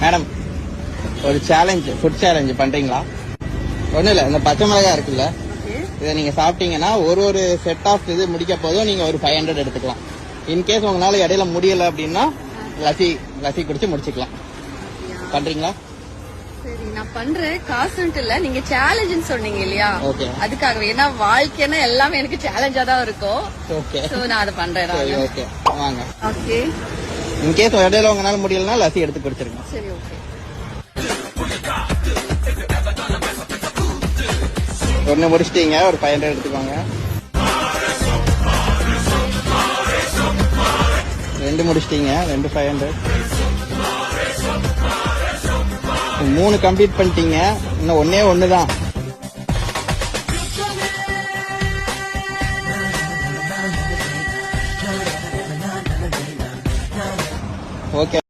Madam ஒரு challenge, food challenge பண்றீங்களா? ஒன்றும் இல்லை, இந்த பச்சை மிளகாய் இருக்குல்ல, இதை நீங்க சாப்பிட்டீங்கன்னா ஒரு செட் ஆஃப் இது முடிக்க போதும் நீங்க ஒரு 500 எடுத்துக்கலாம். இன்கேஸ் உங்களால இடையில முடியல அப்படின்னா லசி குடிச்சு முடிச்சுக்கலாம். பண்றீங்களா? சரி, நான் பண்றேன். காசுன்ட்டு இல்ல, நீங்க சேலஞ்சுன்னு சொன்னீங்க இல்லையா, ஓகே, அதுக்காகவே. ஏன்னா வாழ்க்கைன்னா எல்லாமே எனக்கு சேலஞ்சா தான் இருக்கும். ஓகே, சோ நான் அதை பண்றேன். ஓகே வாங்க. ஓகே, இன்கேஸ் இடையில உங்களால முடியலன்னா லசி எடுத்து குடிச்சிருங்க. சரி, ஓகே. ஒன்னு முடிச்சிட்டீங்க, ஒரு 500 எடுத்துக்கோங்க. 2 முடிச்சிட்டீங்க, 2 500. 3 கம்ப்ளீட் பண்ணிட்டீங்க, இன்னும் ஒண்ணே தான். ஓகே.